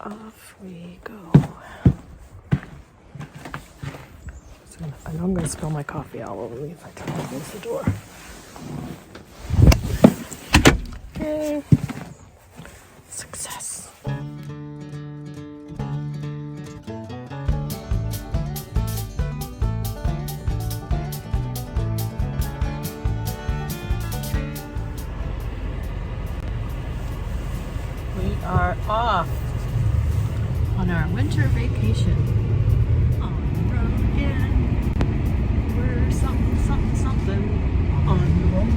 Off we go. So I know I'm going to spill my coffee all over me if I try to close the door. Okay. Success. We are off on our winter vacation. On the road again. We're something on the road.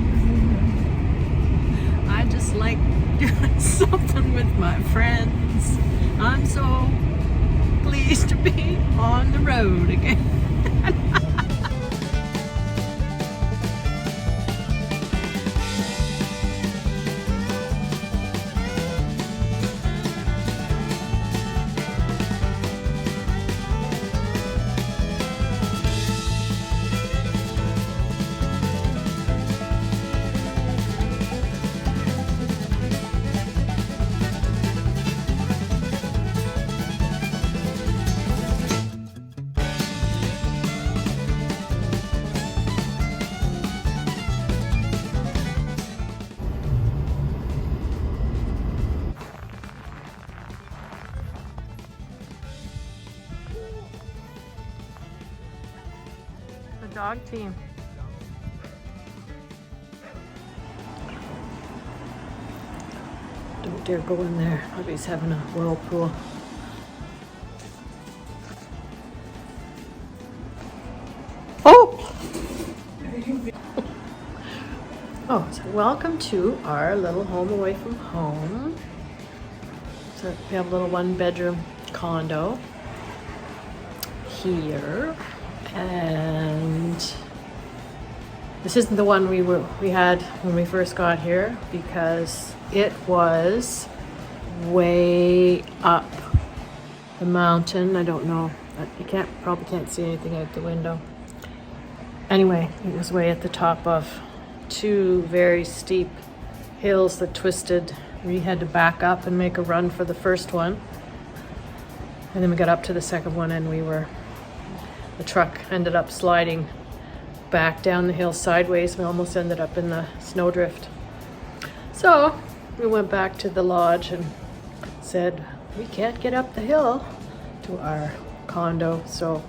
I just like doing something with my friends. I'm so pleased to be on the road again. The dog team. Don't dare go in there. Hubby's having a whirlpool. Oh! Oh, so welcome to our little home away from home. So we have a little one-bedroom condo here. And this isn't the one we had when we first got here because it was way up the mountain. I don't know. You probably can't see anything out the window. Anyway, it was way at the top of two very steep hills that twisted. We had to back up and make a run for the first one. And then we got up to the second one and the truck ended up sliding back down the hill sideways. We almost ended up in the snowdrift. So we went back to the lodge and said, we can't get up the hill to our condo. So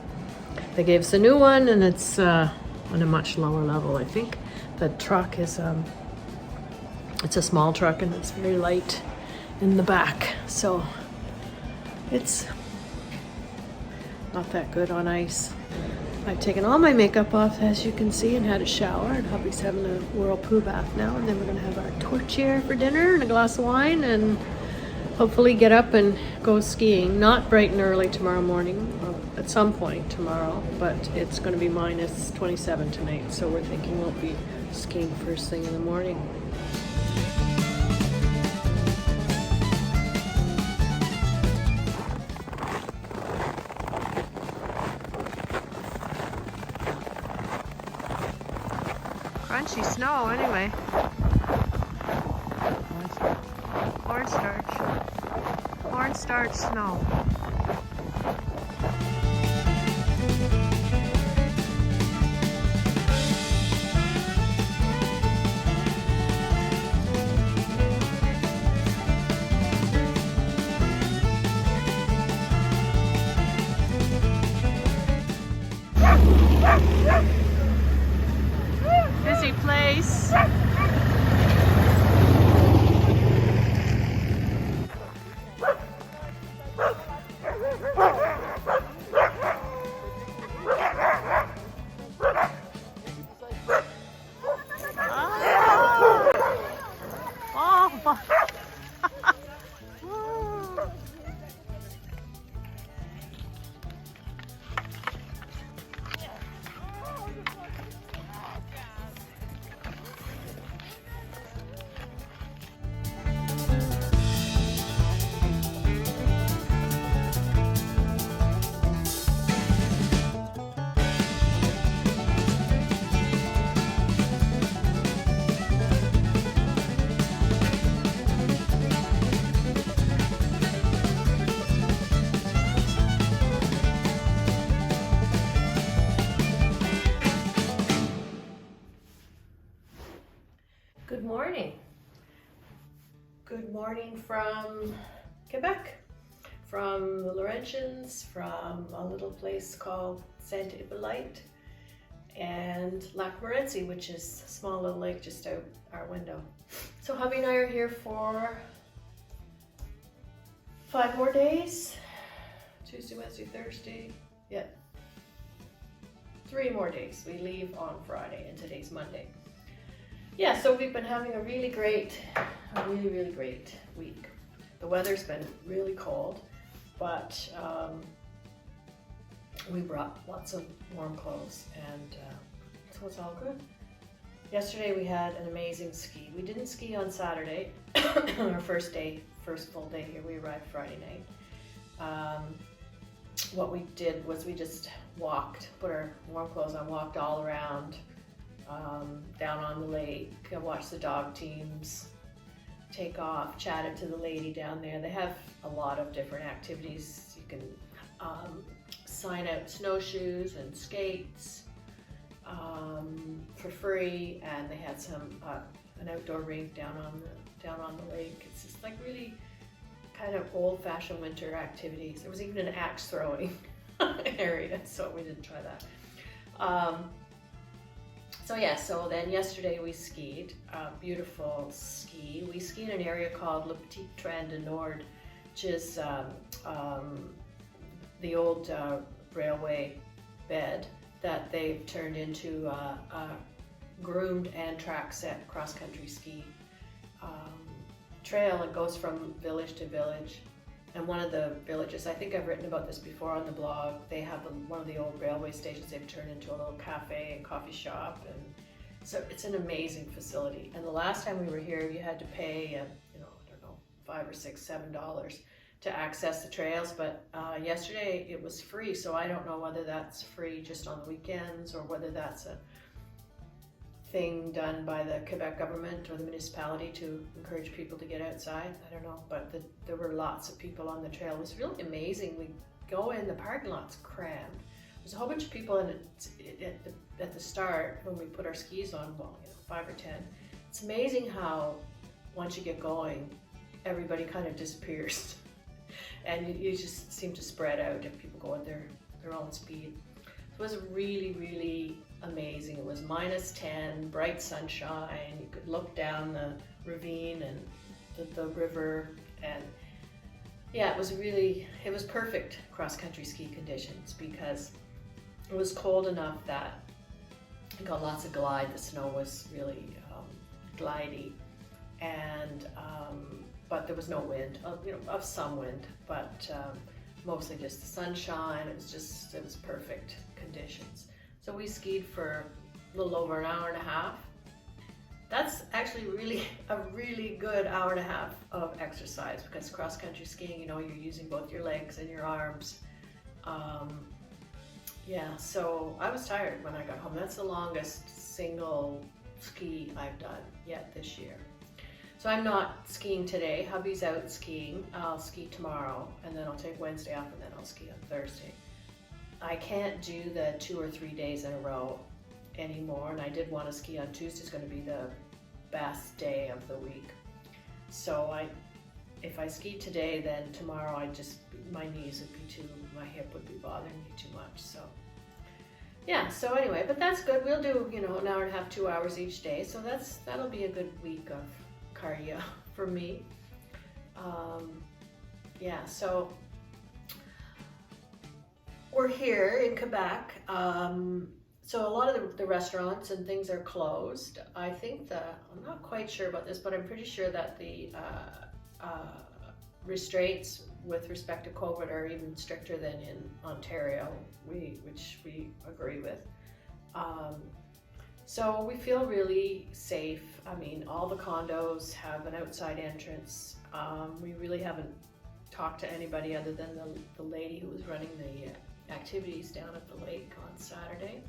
they gave us a new one and it's on a much lower level. I think the truck is, it's a small truck and it's very light in the back. So it's not that good on ice. I've taken all my makeup off, as you can see, and had a shower, and hubby's having a whirlpool bath now, and then we're gonna have our tortilla for dinner and a glass of wine and hopefully get up and go skiing. Not bright and early tomorrow morning, at some point tomorrow, but it's gonna be minus 27 tonight, so we're thinking we'll be skiing first thing in the morning. Crunchy snow anyway. Cornstarch snow. Busy place. Good morning from Quebec, from the Laurentians, from a little place called Saint Hippolyte, and Lac Morency, which is a small little lake just out our window. So hubby and I are here for 5 more days. Tuesday, Wednesday, Thursday. Yeah. 3 more days. We leave on Friday and today's Monday. Yeah, so we've been having a really great week. The weather's been really cold, but we brought lots of warm clothes, and so it's all good. Yesterday we had an amazing ski. We didn't ski on Saturday, our first full day here. We arrived Friday night. What we did was we just walked, put our warm clothes on, walked all around, down on the lake, watched the dog teams take off, chatted to the lady down there. They have a lot of different activities. You can sign out snowshoes and skates for free, and they had some an outdoor rink down on the lake. It's just like really kind of old-fashioned winter activities. There was even an axe throwing area, so we didn't try that. So then yesterday we skied, beautiful ski. We skied in an area called Le Petit Train du Nord, which is the old railway bed that they've turned into a groomed and track set cross-country ski trail. It goes from village to village, and one of the villages, I think I've written about this before on the blog, they have one of the old railway stations they've turned into a little cafe and coffee shop, and so it's an amazing facility. And the last time we were here, you had to pay I don't know, $5 or $6, $7 to access the trails, but yesterday it was free, so I don't know whether that's free just on the weekends or whether that's a thing done by the Quebec government or the municipality to encourage people to get outside. I don't know, but there were lots of people on the trail. It was really amazing. We go in, the parking lot's crammed. There's a whole bunch of people in it at the start when we put our skis on, 5 or 10. It's amazing how once you get going, everybody kind of disappears and you just seem to spread out if people go at their own speed. It was really, really amazing. It was -10, bright sunshine. You could look down the ravine and the river, and yeah, it was perfect cross-country ski conditions because it was cold enough that you got lots of glide. The snow was really glidey, and but there was no wind, of some wind, but mostly just the sunshine. It was perfect conditions. So we skied for a little over an hour and a half. That's actually a really good hour and a half of exercise, because cross-country skiing, you're using both your legs and your arms. So I was tired when I got home. That's the longest single ski I've done yet this year. So I'm not skiing today. Hubby's out skiing. I'll ski tomorrow, and then I'll take Wednesday off, and then I'll ski on Thursday. I can't do the 2 or 3 days in a row anymore, and I did want to ski on Tuesday. It's going to be the best day of the week. So if I ski today, then tomorrow my knees would be my hip would be bothering me too much. So yeah, so anyway, but that's good. We'll do, an hour and a half, 2 hours each day. So that'll be a good week of cardio for me. So we're here in Quebec. So a lot of the restaurants and things are closed. I think I'm not quite sure about this, but I'm pretty sure that the restraints with respect to COVID are even stricter than in Ontario, which we agree with. So we feel really safe. I mean, all the condos have an outside entrance. We really haven't talked to anybody other than the lady who was running the activities down at the lake on Saturday.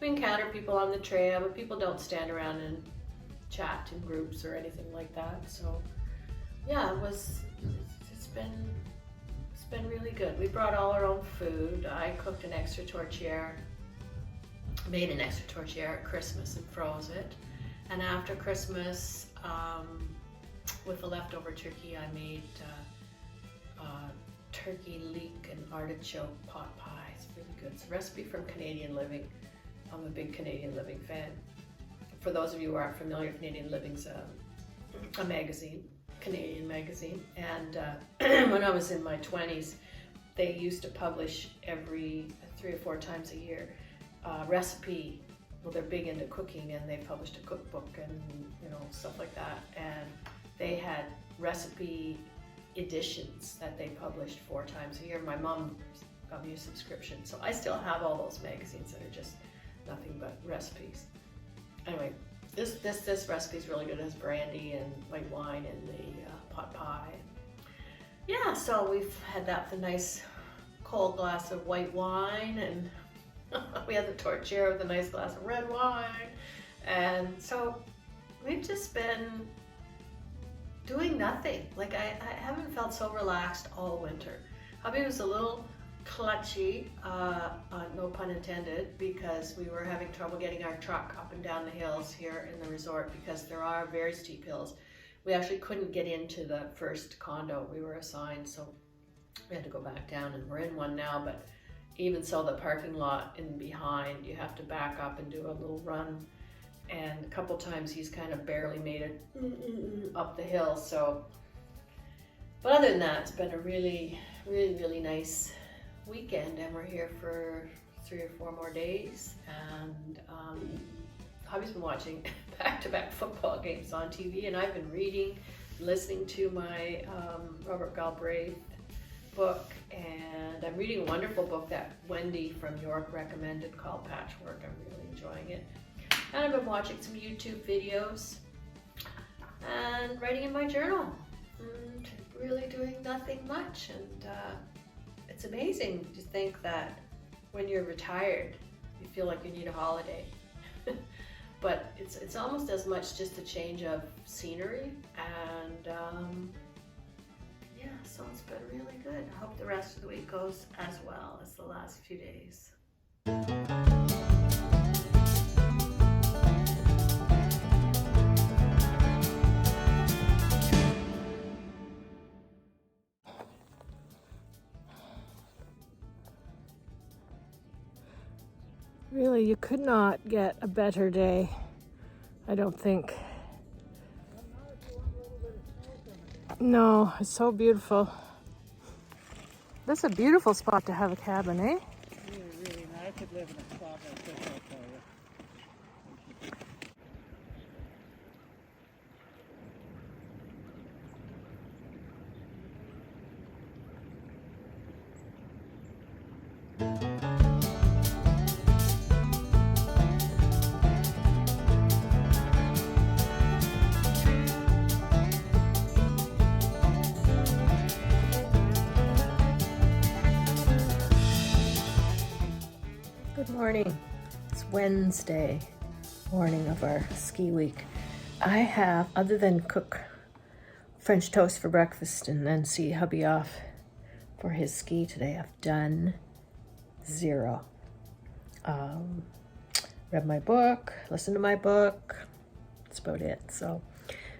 We encounter people on the trail, but people don't stand around and chat in groups or anything like that. So yeah, it's been really good. We brought all our own food. I cooked an extra tortilla, made an extra tortilla at Christmas and froze it. And after Christmas, with the leftover turkey, I made turkey leek and artichoke pot pie. It's really good. It's a recipe from Canadian Living. I'm a big Canadian Living fan. For those of you who aren't familiar, Canadian Living's a magazine, Canadian magazine. And when I was in my 20s, they used to publish every 3 or 4 times a year recipe. Well, they're big into cooking, and they published a cookbook and stuff like that. And they had recipe editions that they published 4 times a year. My mom got me a subscription, so I still have all those magazines that are just nothing but recipes. Anyway, this recipe is really good. It has brandy and white wine and the pot pie. Yeah, so we've had that with a nice cold glass of white wine, and we had the tortilla with a nice glass of red wine. And so we've just been doing nothing. Like I haven't felt so relaxed all winter. Hubby was a little clutchy, no pun intended, because we were having trouble getting our truck up and down the hills here in the resort because there are very steep hills. We actually couldn't get into the first condo we were assigned, so we had to go back down, and we're in one now, but even so, the parking lot in behind, you have to back up and do a little run. And a couple times he's kind of barely made it up the hill. So, but other than that, it's been a really, really, really nice weekend, and we're here for 3 or 4 more days. And hubby's been watching back-to-back football games on TV, and I've been reading, listening to my Robert Galbraith book, and I'm reading a wonderful book that Wendy from York recommended called Patchwork. I'm really enjoying it. And I've been watching some YouTube videos and writing in my journal and really doing nothing much. And it's amazing to think that when you're retired, you feel like you need a holiday. But it's almost as much just a change of scenery, and yeah, so it's been really good. I hope the rest of the week goes as well as the last few days. Really, you could not get a better day, I don't think. No, it's so beautiful. This is a beautiful spot to have a cabin, eh? Really, really. Now I could live in a spot like this, I'll tell you. Good morning. It's Wednesday morning of our ski week. I have, other than cook French toast for breakfast and then see hubby off for his ski today, I've done 0. Read my book, listened to my book. That's about it. So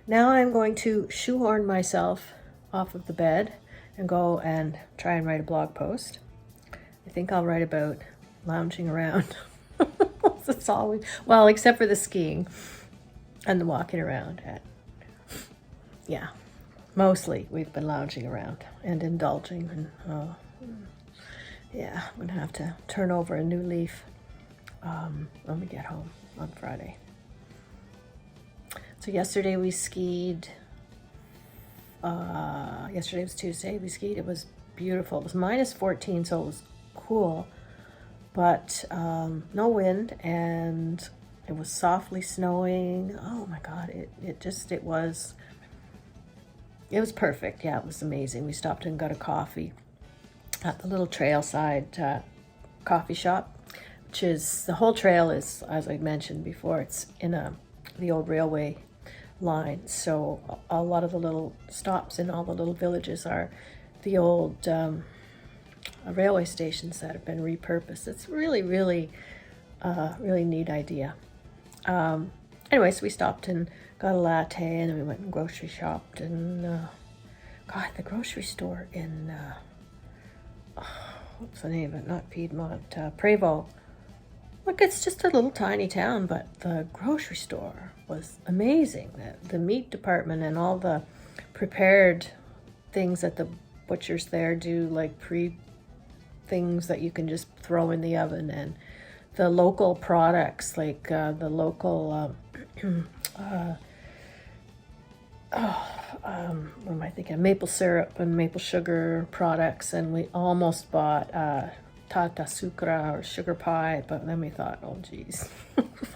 now I'm going to shoehorn myself off of the bed and go and try and write a blog post. I think I'll write about lounging around. That's all well, except for the skiing and the walking around. Yeah, mostly we've been lounging around and indulging. And yeah, I'm gonna have to turn over a new leaf when we get home on Friday. So yesterday we skied. Yesterday was Tuesday. We skied. It was beautiful. It was minus 14, so it was cool. But no wind, and it was softly snowing. Oh my God, it was perfect. Yeah, it was amazing. We stopped and got a coffee at the little trailside coffee shop, which is, the whole trail is, as I mentioned before, it's in the old railway line. So a lot of the little stops in all the little villages are the old railway stations that have been repurposed. It's really, really, really neat idea. Anyway, so we stopped and got a latte, and then we went and grocery shopped. And God, the grocery store in what's the name of it? Not Piedmont, Prevost. Look, it's just a little tiny town, but the grocery store was amazing. The meat department and all the prepared things that the butchers there do, like things that you can just throw in the oven, and the local products, like the local what am I thinking? Maple syrup and maple sugar products, and we almost bought tata sucra or sugar pie, but then we thought, oh geez,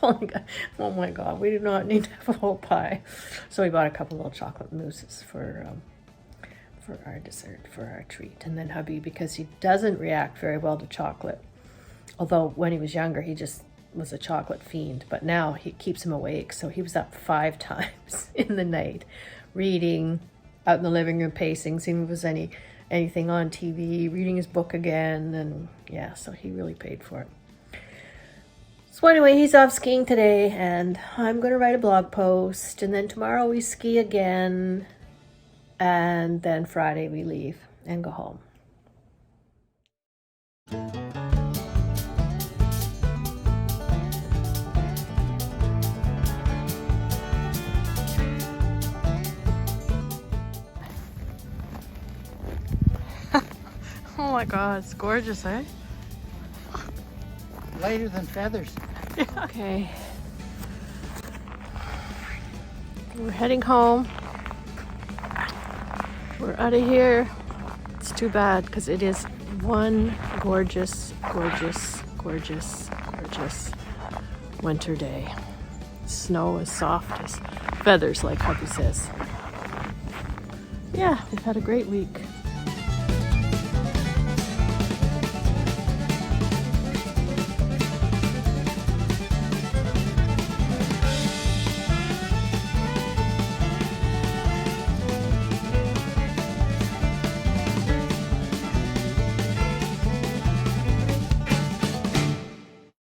oh my god, we do not need to have a whole pie. So we bought a couple little chocolate mousses for our dessert, for our treat. And then hubby, because he doesn't react very well to chocolate, although when he was younger he just was a chocolate fiend, but now he keeps him awake. So he was up 5 times in the night reading, out in the living room pacing, seeing if there was anything on TV, reading his book again. And yeah, so he really paid for it. So anyway, he's off skiing today, and I'm going to write a blog post, and then tomorrow we ski again, and then Friday we leave and go home. Oh my god, it's gorgeous, eh? Lighter than feathers. Okay. We're heading home. We're out of here. It's too bad because it is one gorgeous, gorgeous, gorgeous, gorgeous winter day. Snow as soft as feathers, like hubby says. Yeah, we've had a great week.